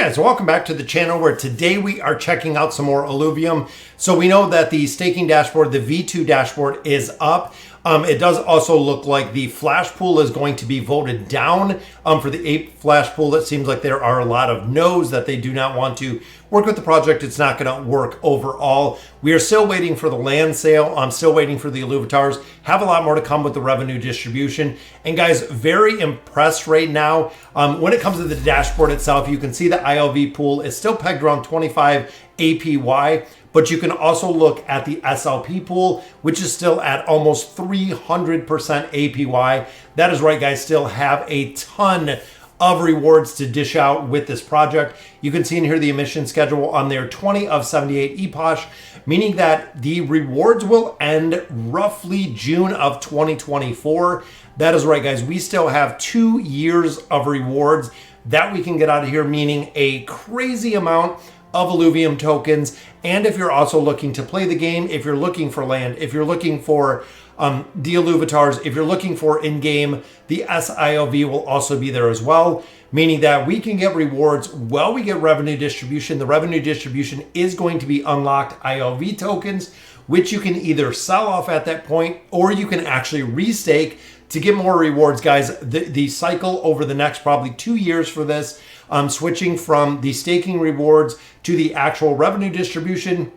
guys, welcome back to the channel where today we are checking out some more Illuvium. So we know that the staking dashboard, the V2 dashboard, is up. It does also look like the flash pool is going to be voted down for the ape flash pool. It seems like there are a lot of no's that they do not want to work with the project. It's not going to work overall. We are still waiting for the land sale. I'm still waiting for the Illuvatars. Have a lot more to come with the revenue distribution. And guys, very impressed right now. When it comes to the dashboard itself, you can see the ILV pool is still pegged around 25 APY. But you can also look at the SLP pool, which is still at almost 300% APY. That is right, guys, still have a ton of rewards to dish out with this project. You can see in here the emission schedule on there, 20 of 78 EPOSH, meaning that the rewards will end roughly June of 2024. That is right, guys. We still have 2 years of rewards that we can get out of here, meaning a crazy amount of Illuvium tokens. And if you're also looking to play the game, if you're looking for land, if you're looking for the Illuvatars, if you're looking for in-game, the SILV will also be there as well, meaning that we can get rewards while we get revenue distribution. The revenue distribution is going to be unlocked ILV tokens, which you can either sell off at that point or you can actually restake to get more rewards, guys. The cycle over the next probably 2 years for this, switching from the staking rewards to the actual revenue distribution,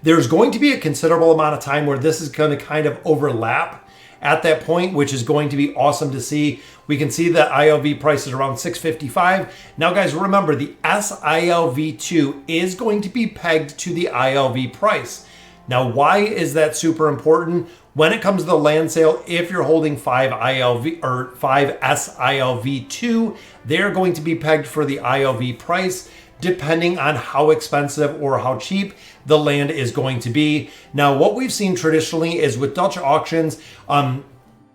there's going to be a considerable amount of time where this is going to kind of overlap at that point, which is going to be awesome to see. We can see that ILV price is around 655. Now, guys, remember the SILV2 is going to be pegged to the ILV price. Now, why is that super important? When it comes to the land sale, if you're holding 5 ILV or 5 SILV2, they're going to be pegged for the ILV price, depending on how expensive or how cheap the land is going to be. Now, what we've seen traditionally is with Dutch auctions,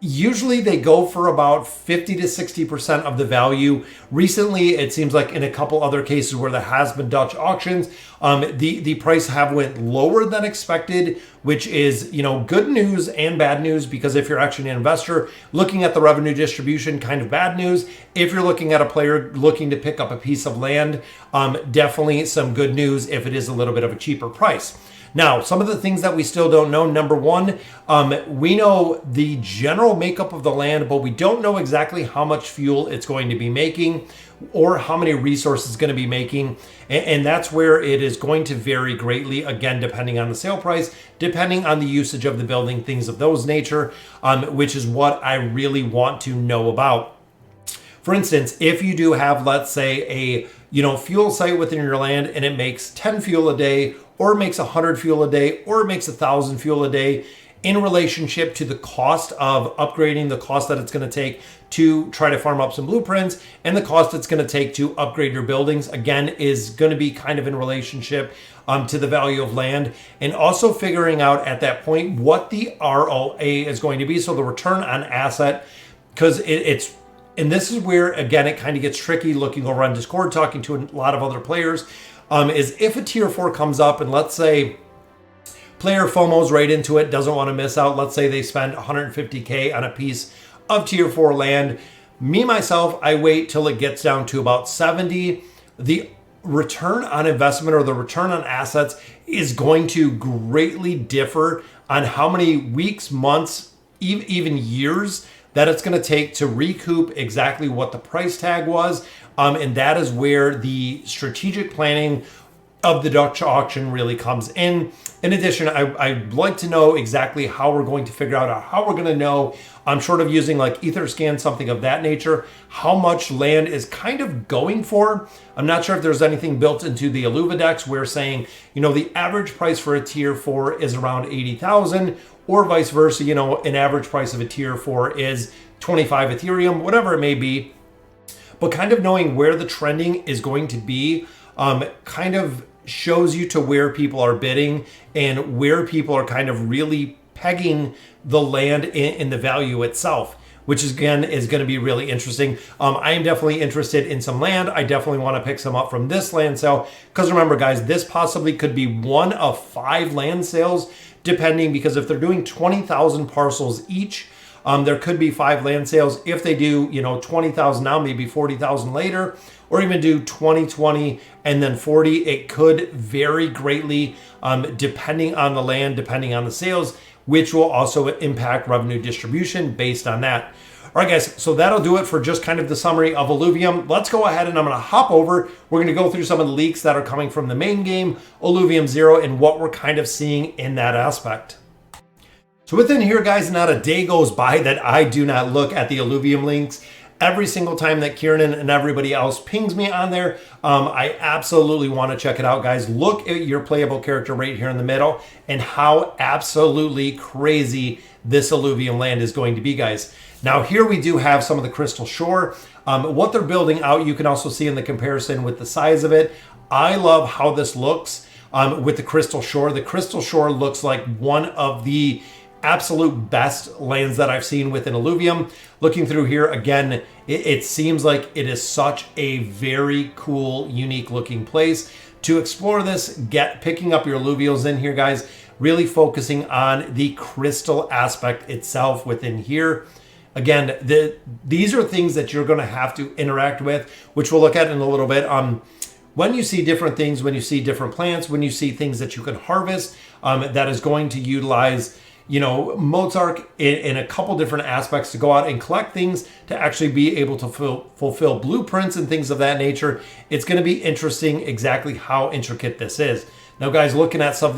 usually they go for about 50 to 60% of the value. Recently, it seems like in a couple other cases where there has been Dutch auctions, the price have went lower than expected, which is, you know, good news and bad news, because if you're actually an investor looking at the revenue distribution, kind of bad news. If you're looking at a player looking to pick up a piece of land, definitely some good news if it is a little bit of a cheaper price. Now, some of the things that we still don't know. Number one, we know the general makeup of the land, but we don't know exactly how much fuel it's going to be making or how many resources it's going to be making. And that's where it is going to vary greatly, again, depending on the sale price, depending on the usage of the building, things of those nature, which is what I really want to know about. For instance, if you do have, let's say, a fuel site within your land and it makes 10 fuel a day, or it makes 100 fuel a day, or it makes 1,000 fuel a day, in relationship to the cost of upgrading, the cost that it's going to take to try to farm up some blueprints, and the cost it's going to take to upgrade your buildings, again, is going to be kind of in relationship to the value of land, and also figuring out at that point what the ROA is going to be, so the return on asset, because it's and this is where, again, it kind of gets tricky looking over on Discord, talking to a lot of other players, is if a tier 4 comes up and let's say player FOMO's right into it, doesn't want to miss out. Let's say they spend 150K on a piece of tier 4 land. Me, myself, I wait till it gets down to about 70. The return on investment or the return on assets is going to greatly differ on how many weeks, months, even years that it's going to take to recoup exactly what the price tag was. And that is where the strategic planning of the Dutch auction really comes in. In addition, I'd like to know exactly how we're going to figure out how we're going to know, I'm short of using like Etherscan, something of that nature, how much land is kind of going for. I'm not sure if there's anything built into the Illuvidex where saying, the average price for a tier 4 is around 80,000, or vice versa, an average price of a tier 4 is 25 Ethereum, whatever it may be. But kind of knowing where the trending is going to be kind of shows you to where people are bidding and where people are kind of really pegging the land in the value itself, which is, again, is going to be really interesting. I am definitely interested in some land. I definitely want to pick some up from this land sale, because remember, guys, this possibly could be one of 5 land sales, depending, because if they're doing 20,000 parcels each, There could be 5 land sales. If they do, 20,000 now, maybe 40,000 later, or even do 20, and then 40. It could vary greatly depending on the land, depending on the sales, which will also impact revenue distribution based on that. All right, guys, so that'll do it for just kind of the summary of Illuvium. Let's go ahead and I'm going to hop over. We're going to go through some of the leaks that are coming from the main game, Illuvium 0, and what we're kind of seeing in that aspect. So within here, guys, not a day goes by that I do not look at the Illuvium links. Every single time that Kieran and everybody else pings me on there, I absolutely want to check it out, guys. Look at your playable character right here in the middle and how absolutely crazy this Illuvium land is going to be, guys. Now here we do have some of the Crystal Shore. What they're building out, you can also see in the comparison with the size of it. I love how this looks with the Crystal Shore. The Crystal Shore looks like one of the absolute best lands that I've seen within Illuvium. Looking through here again, it seems like it is such a very cool, unique looking place to explore this. Picking up your alluvials in here, guys, really focusing on the crystal aspect itself within here. Again, these are things that you're going to have to interact with, which we'll look at in a little bit. When you see different things, when you see different plants, when you see things that you can harvest, that is going to utilize Mozart in a couple different aspects to go out and collect things to actually be able to fulfill blueprints and things of that nature. It's going to be interesting exactly how intricate this is. Now, guys, looking at some of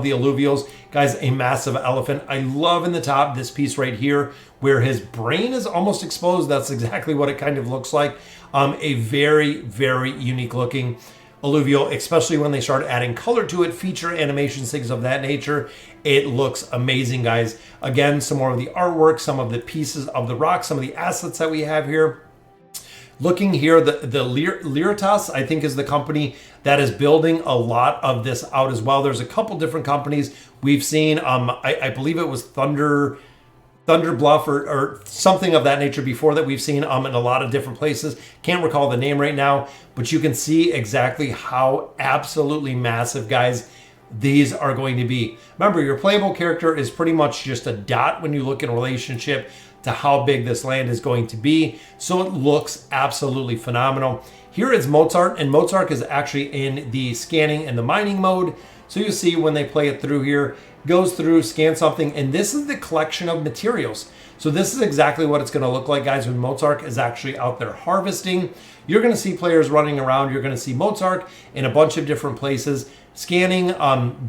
the alluvials, guys, a massive elephant. I love in the top this piece right here where his brain is almost exposed. That's exactly what it kind of looks like. A very, very unique looking alluvial, especially when they start adding color to it, feature animations, things of that nature. It looks amazing, guys. Again, some more of the artwork, some of the pieces of the rock, some of the assets that we have here. Looking here, the Liritas, I think, is the company that is building a lot of this out as well. There's a couple different companies we've seen. I believe it was Thunder Bluff or something of that nature before that we've seen in a lot of different places. Can't recall the name right now, but you can see exactly how absolutely massive, guys, these are going to be. Remember, your playable character is pretty much just a dot when you look in relationship to how big this land is going to be. So it looks absolutely phenomenal. Here is Mozart, and Mozart is actually in the scanning and the mining mode. So you see when they play it through here, goes through, scan something, and this is the collection of materials. So this is exactly what it's going to look like, guys, when Mozart is actually out there harvesting. You're going to see players running around. You're going to see Mozart in a bunch of different places, scanning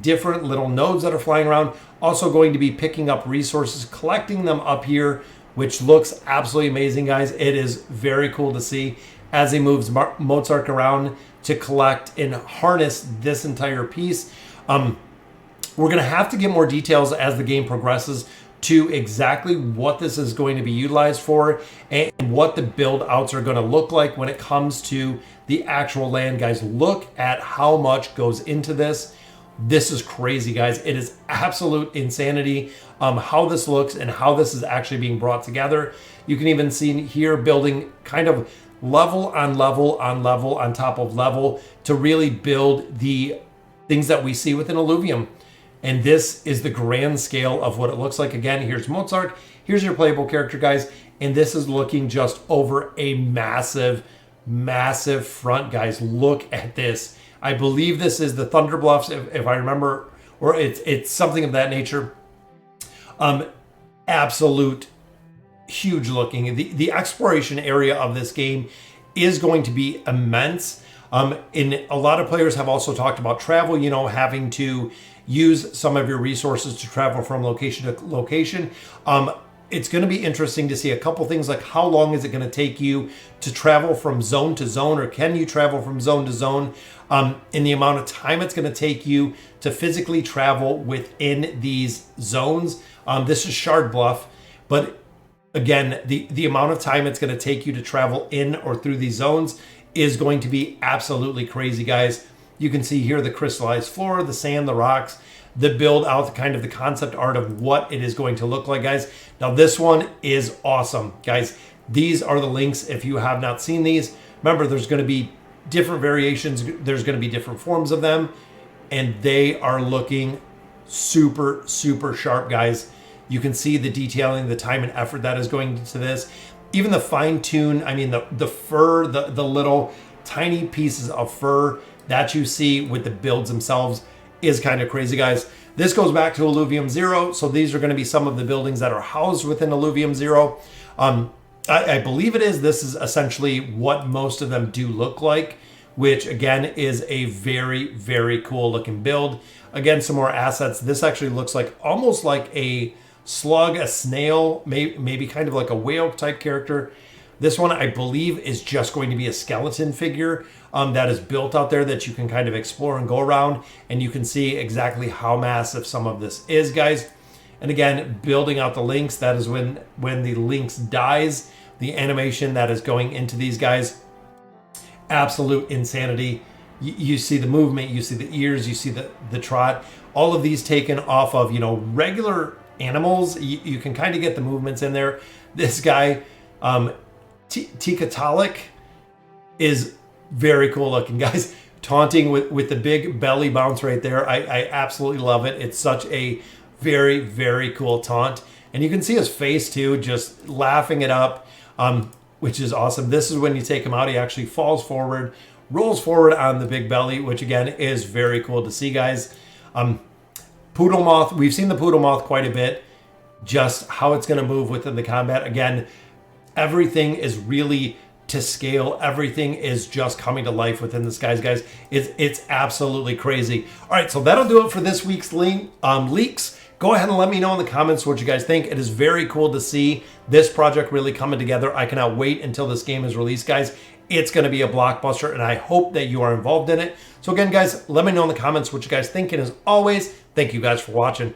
different little nodes that are flying around. Also going to be picking up resources, collecting them up here, which looks absolutely amazing, guys. It is very cool to see as he moves Mozart around to collect and harness this entire piece. We're going to have to get more details as the game progresses to exactly what this is going to be utilized for and what the build outs are going to look like when it comes to the actual land, guys. Look at how much goes into this. This is crazy, guys. It is absolute insanity how this looks and how this is actually being brought together. You can even see here building kind of level on level on level on top of level to really build the things that we see within Illuvium. And this is the grand scale of what it looks like. Again, here's Mozart. Here's your playable character, guys. And this is looking just over a massive, massive front, guys. Look at this. I believe this is the Thunder Bluffs, if I remember, or it's something of that nature. Absolute huge looking. The exploration area of this game is going to be immense. And a lot of players have also talked about travel, having to use some of your resources to travel from location to location. It's going to be interesting to see a couple things like how long is it going to take you to travel from zone to zone, or can you travel from zone to zone, in the amount of time it's going to take you to physically travel within these zones. This is Shard Bluff, but again, the amount of time it's going to take you to travel in or through these zones is going to be absolutely crazy, guys. You can see here the crystallized floor, the sand, the rocks, the build out, kind of the concept art of what it is going to look like, guys. Now this one is awesome, guys. These are the links if you have not seen these. Remember, there's going to be different variations. There's going to be different forms of them, and they are looking super, super sharp, guys. You can see the detailing, the time and effort that is going into this. Even the fine tune, I mean, the fur, the little tiny pieces of fur that you see with the builds themselves is kind of crazy, guys. This goes back to Illuvium 0. So these are going to be some of the buildings that are housed within Illuvium 0. I believe it is. This is essentially what most of them do look like, which again is a very, very cool looking build. Again, some more assets. This actually looks like almost like a slug, a snail, maybe kind of like a whale type character. This one, I believe, is just going to be a skeleton figure that is built out there that you can kind of explore and go around, and you can see exactly how massive some of this is, guys. And again, building out the Lynx, that is when the Lynx dies, the animation that is going into these guys, absolute insanity. You see the movement, you see the ears, you see the trot, all of these taken off of, you know, regular animals. You can kind of get the movements in there. This guy, Tikatalik, is very cool looking, guys. Taunting with the big belly bounce right there. I absolutely love it. It's such a very, very cool taunt. And you can see his face too, just laughing it up, which is awesome. This is when you take him out, he actually falls forward, rolls forward on the big belly, which again is very cool to see, guys. Poodle Moth, we've seen the Poodle Moth quite a bit, just how it's going to move within the combat. Again, everything is really to scale. Everything is just coming to life within this guys. It's absolutely crazy. All right, so that'll do it for this week's leaks. Go ahead and let me know in the comments what you guys think. It is very cool to see this project really coming together. I cannot wait until this game is released, guys. It's going to be a blockbuster, and I hope that you are involved in it. So again, guys, let me know in the comments what you guys think. And as always, thank you guys for watching.